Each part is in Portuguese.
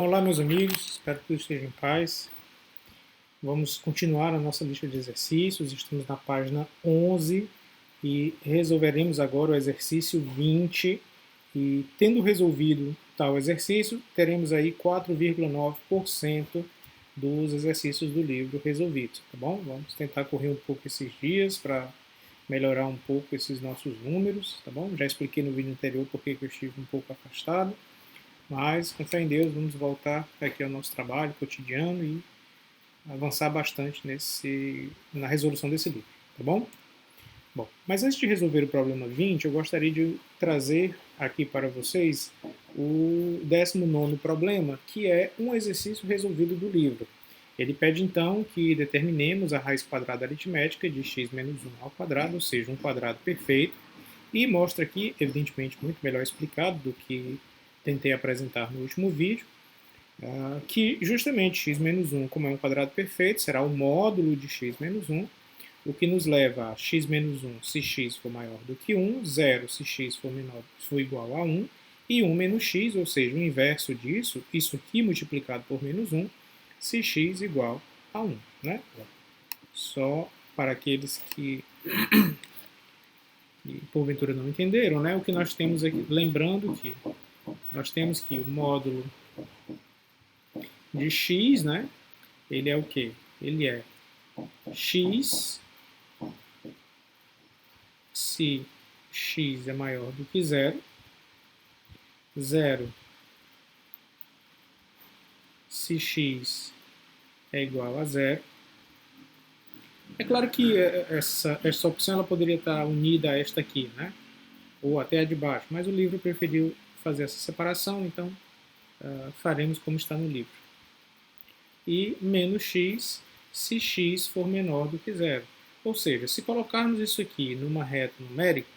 Olá, meus amigos, espero que todos estejam em paz. Vamos continuar a nossa lista de exercícios, estamos na página 11 e resolveremos agora o exercício 20. E tendo resolvido tal exercício, teremos aí 4,9% dos exercícios do livro resolvidos, tá bom? Vamos tentar correr um pouco esses dias para melhorar um pouco esses nossos números, tá bom? Já expliquei no vídeo anterior porque eu estive um pouco afastado. Mas, com fé em Deus, vamos voltar aqui ao nosso trabalho cotidiano e avançar bastante na resolução desse livro, tá bom? Bom, mas antes de resolver o problema 20, eu gostaria de trazer aqui para vocês o 19º problema, que é um exercício resolvido do livro. Ele pede, então, que determinemos a raiz quadrada aritmética de x menos 1 ao quadrado, ou seja, um quadrado perfeito, e mostra aqui, evidentemente, muito melhor explicado do que tentei apresentar no último vídeo, que justamente x menos 1, como é um quadrado perfeito, será o módulo de x menos 1, o que nos leva a x menos 1 se x for maior do que 1, 0 se x for igual a 1, e 1 menos x, ou seja, o inverso disso, isso aqui multiplicado por menos 1, se x igual a 1. Né? Só para aqueles que porventura não entenderam, né? O que nós temos aqui, lembrando que nós temos que o módulo de x, né? Ele é o quê? Ele é x se x é maior do que 0, 0 se x é igual a 0. É claro que essa opção ela poderia estar unida a esta aqui, né? Ou até a de baixo, mas o livro preferiu fazer essa separação, então faremos como está no livro. E menos x se x for menor do que 0. Ou seja, se colocarmos isso aqui numa reta numérica,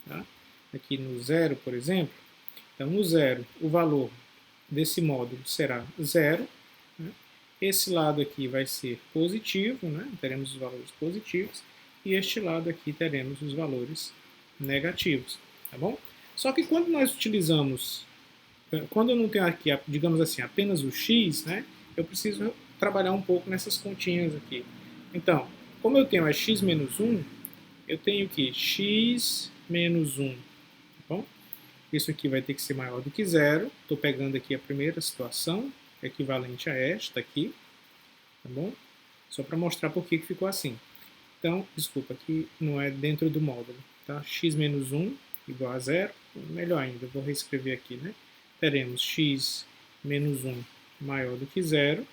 tá? Aqui no 0, por exemplo, então no 0 o valor desse módulo será 0. Né? Esse lado aqui vai ser positivo, né? Teremos os valores positivos, e este lado aqui teremos os valores negativos. Tá bom? Só que quando nós utilizamos, quando eu não tenho aqui, digamos assim, apenas o x, né? Eu preciso trabalhar um pouco nessas continhas aqui. Então, como eu tenho a x menos 1, eu tenho que x menos 1. Tá bom? Isso aqui vai ter que ser maior do que 0. Estou pegando aqui a primeira situação, equivalente a esta aqui. Tá bom? Só para mostrar por que ficou assim. Então, desculpa, aqui não é dentro do módulo. Tá? X menos 1 igual a 0. Melhor ainda, vou reescrever aqui, né? Teremos x menos 1 maior do que 0.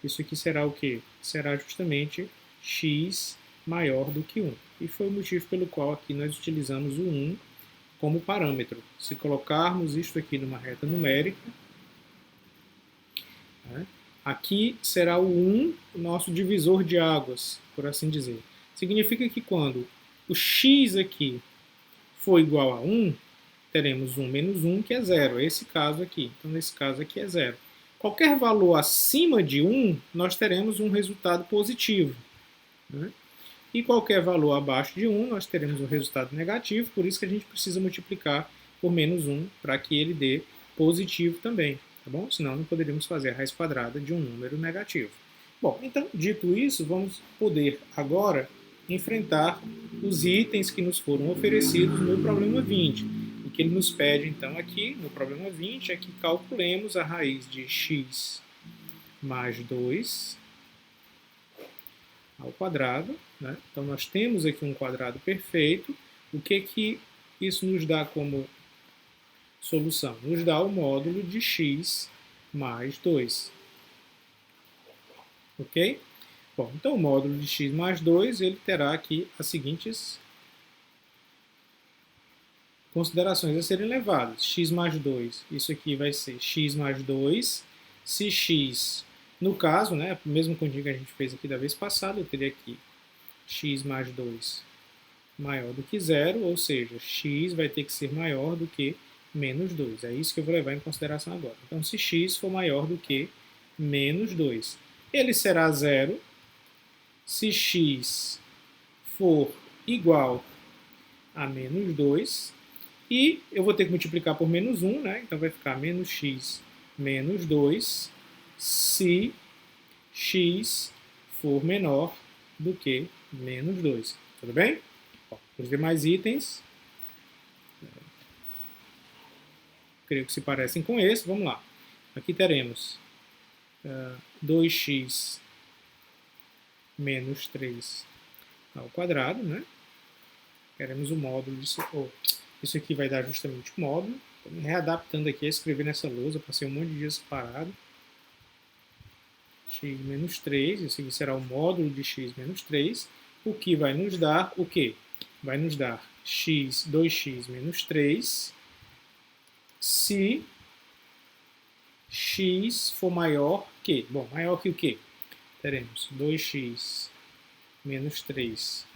Isso aqui será o quê? Será justamente x maior do que 1. E foi o motivo pelo qual aqui nós utilizamos o 1 como parâmetro. Se colocarmos isto aqui numa reta numérica, né, aqui será o 1 o nosso divisor de águas, por assim dizer. Significa que quando o x aqui for igual a 1, teremos 1 menos 1, que é 0. É esse caso aqui. Então, nesse caso aqui é 0. Qualquer valor acima de 1, nós teremos um resultado positivo. Né? E qualquer valor abaixo de 1, nós teremos um resultado negativo, por isso que a gente precisa multiplicar por menos 1 para que ele dê positivo também. Tá bom? Senão não poderíamos fazer a raiz quadrada de um número negativo. Bom, então, dito isso, vamos poder agora enfrentar os itens que nos foram oferecidos no problema 20. O que ele nos pede, então, aqui no problema 20 é que calculemos a raiz de x mais 2 ao quadrado. Né? Então, nós temos aqui um quadrado perfeito. O que isso nos dá como solução? Nos dá o módulo de x mais 2. Ok? Bom, então o módulo de x mais 2 ele terá aqui as seguintes considerações a serem levadas. X mais 2, isso aqui vai ser x mais 2, se x, no caso, né, a mesma continha que a gente fez aqui da vez passada, eu teria aqui x mais 2 maior do que 0, ou seja, x vai ter que ser maior do que menos 2. É isso que eu vou levar em consideração agora. Então, se x for maior do que menos 2, ele será 0 se x for igual a menos 2, e eu vou ter que multiplicar por menos 1, né? Então vai ficar menos x menos 2 se x for menor do que menos 2. Tudo bem? Os demais itens, creio que se parecem com esse. Vamos lá. Aqui teremos 2x menos 3 ao quadrado, né? Queremos o módulo disso. Isso aqui vai dar justamente o módulo. Estou me readaptando aqui a escrever nessa lousa, passei um monte de dias parado. X menos 3, esse aqui será o módulo de x menos 3, o que vai nos dar o quê? Vai nos dar 2x menos 3 se x for maior que... Bom, maior que o quê? Teremos 2x menos 3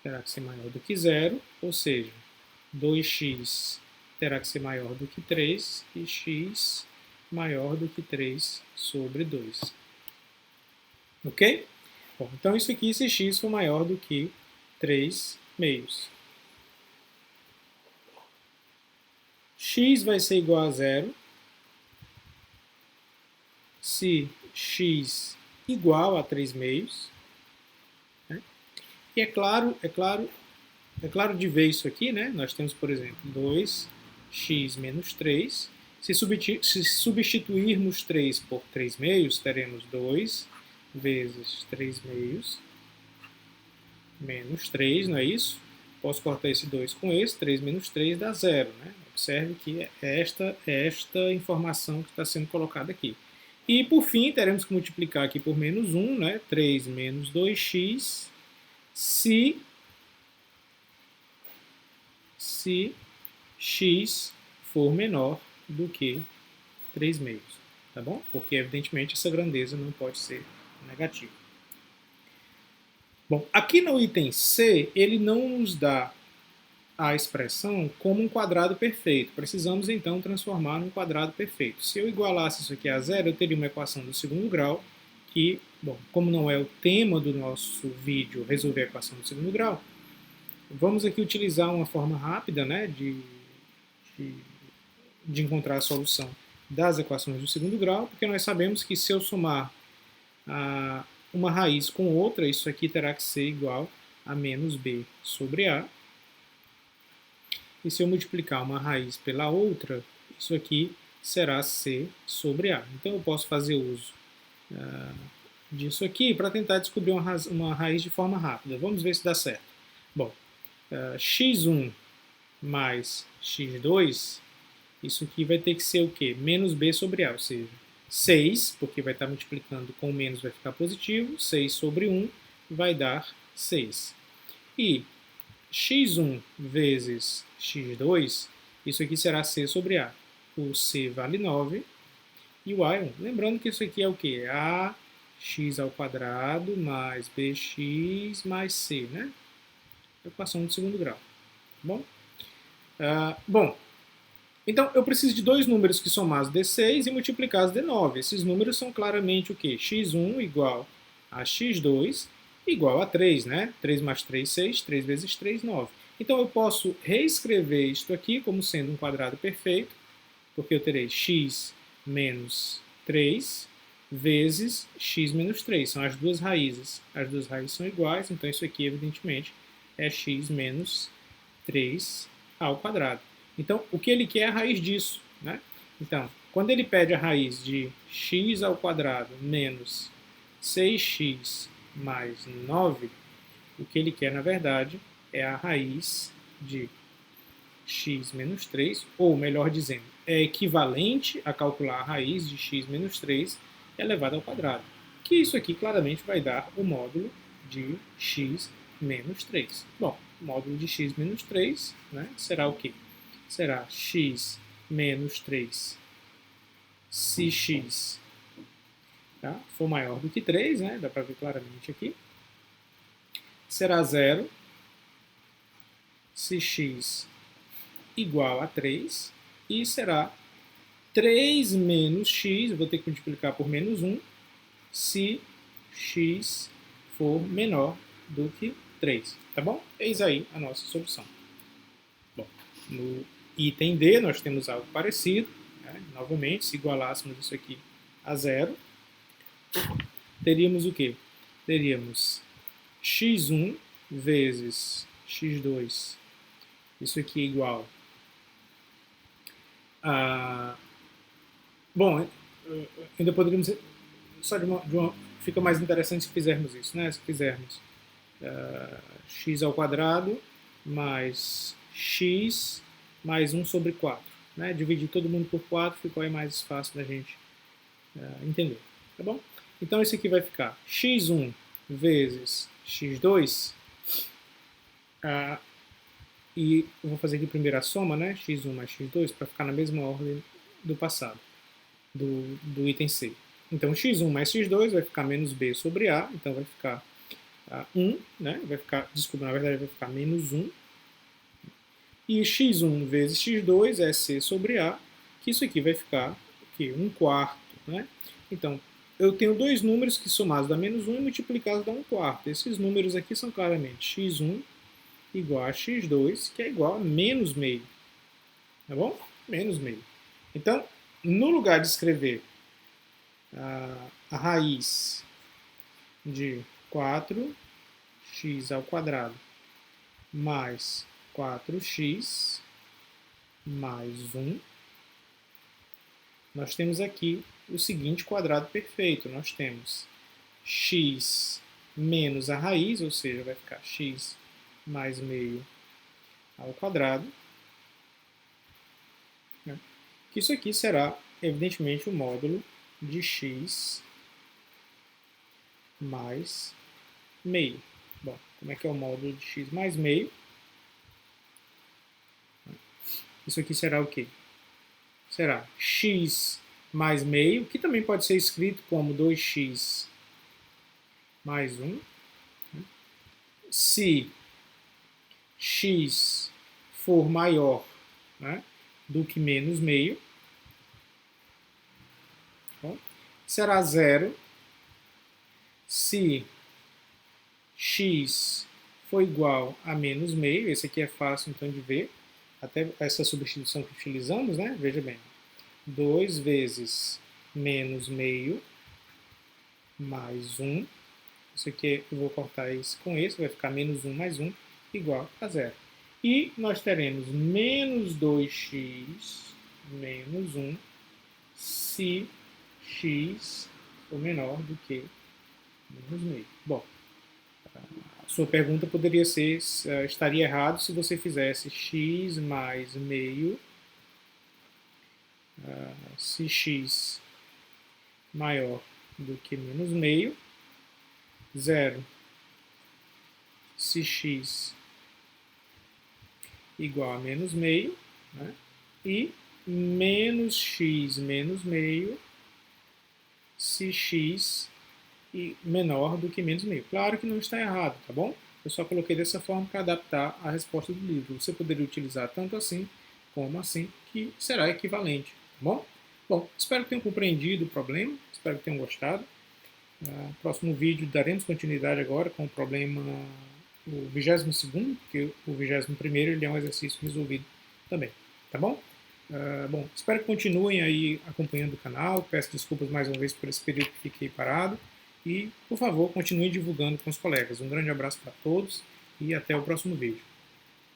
terá que ser maior do que 0, ou seja, 2x terá que ser maior do que 3 e x maior do que 3 sobre 2. Ok? Bom, então isso aqui se x for maior do que 3 meios. X vai ser igual a 0 se x igual a 3 meios. Né? E é claro de ver isso aqui, né? Nós temos, por exemplo, 2x menos 3. Se substituirmos 3 por 3 meios, teremos 2 vezes 3 meios menos 3, não é isso? Posso cortar esse 2 com esse, 3 menos 3 dá 0. Né? Observe que é esta informação que está sendo colocada aqui. E, por fim, teremos que multiplicar aqui por menos 1, né? 3 menos 2x, se x for menor do que 3 meios. Tá bom? Porque, evidentemente, essa grandeza não pode ser negativa. Bom, aqui no item C, ele não nos dá a expressão como um quadrado perfeito. Precisamos, então, transformar num quadrado perfeito. Se eu igualasse isso aqui a zero, eu teria uma equação do segundo grau que, bom, como não é o tema do nosso vídeo resolver a equação do segundo grau, vamos aqui utilizar uma forma rápida, né, de encontrar a solução das equações do segundo grau, porque nós sabemos que se eu somar uma raiz com outra, isso aqui terá que ser igual a menos b sobre a. E se eu multiplicar uma raiz pela outra, isso aqui será c sobre a. Então eu posso fazer uso disso aqui para tentar descobrir uma raiz de forma rápida. Vamos ver se dá certo. Bom, x1 mais x2, isso aqui vai ter que ser o quê? Menos b sobre a, ou seja, 6, porque vai estar multiplicando com menos, vai ficar positivo, 6 sobre 1 vai dar 6. E x1 vezes x2, isso aqui será c sobre a. O c vale 9 e o a é 1. Lembrando que isso aqui é o quê? A x ao quadrado mais bx mais c, né? Equação do segundo grau. Bom? Bom, então eu preciso de dois números que somados dê 6 e multiplicados dê 9. Esses números são claramente o quê? x1 igual a x2 igual a 3, né? 3 mais 3, 6, 3 vezes 3, 9. Então eu posso reescrever isto aqui como sendo um quadrado perfeito, porque eu terei x menos 3 vezes x menos 3. São as duas raízes. As duas raízes são iguais, então isso aqui, evidentemente, é x menos 3 ao quadrado. Então, o que ele quer é a raiz disso, né? Então, quando ele pede a raiz de x ao quadrado menos 6x mais 9, o que ele quer, na verdade, é a raiz de x menos 3, ou melhor dizendo, é equivalente a calcular a raiz de x menos 3 elevado ao quadrado. Que isso aqui claramente vai dar o módulo de x menos 3. Bom, o módulo de x menos 3, né, será o quê? Será x menos 3 se x for maior do que 3, né? Dá para ver claramente aqui. Será 0 se x igual a 3 e será 3 menos x, eu vou ter que multiplicar por menos 1, se x for menor do que 3. Tá bom? Eis aí a nossa solução. Bom, no item D nós temos algo parecido. né? Novamente, se igualássemos isso aqui a zero, teríamos o quê? Teríamos x1 vezes x2. Isso aqui é igual a... Bom, ainda poderíamos... Só fica mais interessante se fizermos isso, né? Se fizermos x ao quadrado mais x mais 1 sobre 4. Né? Dividir todo mundo por 4 ficou aí mais fácil da gente entender. Tá bom? Então isso aqui vai ficar x1 vezes x2. E eu vou fazer aqui primeiro a soma, né? x1 mais x2, para ficar na mesma ordem do passado, do item C. Então x1 mais x2 vai ficar menos b sobre a, então vai ficar 1, né? Vai ficar, desculpa, na verdade vai ficar menos 1. E x1 vezes x2 é c sobre a, que isso aqui vai ficar aqui, 1/4, né? Então, eu tenho dois números que somados dá menos 1 e multiplicados dá 1/4. Esses números aqui são claramente x1 igual a x2, que é igual a menos meio. Tá bom? Menos meio. Então, no lugar de escrever a raiz de 4x ao quadrado mais 4x mais 1, nós temos aqui o seguinte quadrado perfeito. Nós temos x menos a raiz, ou seja, vai ficar x mais meio ao quadrado. Né? Que isso aqui será, evidentemente, o módulo de x mais meio. Bom, como é que é o módulo de x mais meio? Isso aqui será o quê? Será x mais meio, que também pode ser escrito como 2x mais 1. Se x for maior, né, do que menos meio, bom, será zero se x for igual a menos meio. Esse aqui é fácil então de ver, até essa substituição que utilizamos, né? Veja bem, 2 vezes menos meio mais 1. Isso aqui eu vou cortar esse com esse, vai ficar menos 1 mais 1 igual a zero. E nós teremos menos 2x menos 1 se x for menor do que menos meio. Bom, a sua pergunta poderia ser, estaria errado se você fizesse x mais meio, se x maior do que menos meio, 0 se x igual a menos meio, né? E menos x menos meio se x menor do que menos meio. Claro que não está errado, tá bom? Eu só coloquei dessa forma para adaptar a resposta do livro. Você poderia utilizar tanto assim como assim, que será equivalente, tá bom? Bom, espero que tenham compreendido o problema, espero que tenham gostado. No próximo vídeo daremos continuidade agora com o problema o 22º, porque o 21º ele é um exercício resolvido também, tá bom? Bom, espero que continuem aí acompanhando o canal, peço desculpas mais uma vez por esse período que fiquei parado e, por favor, continuem divulgando com os colegas. Um grande abraço para todos e até o próximo vídeo.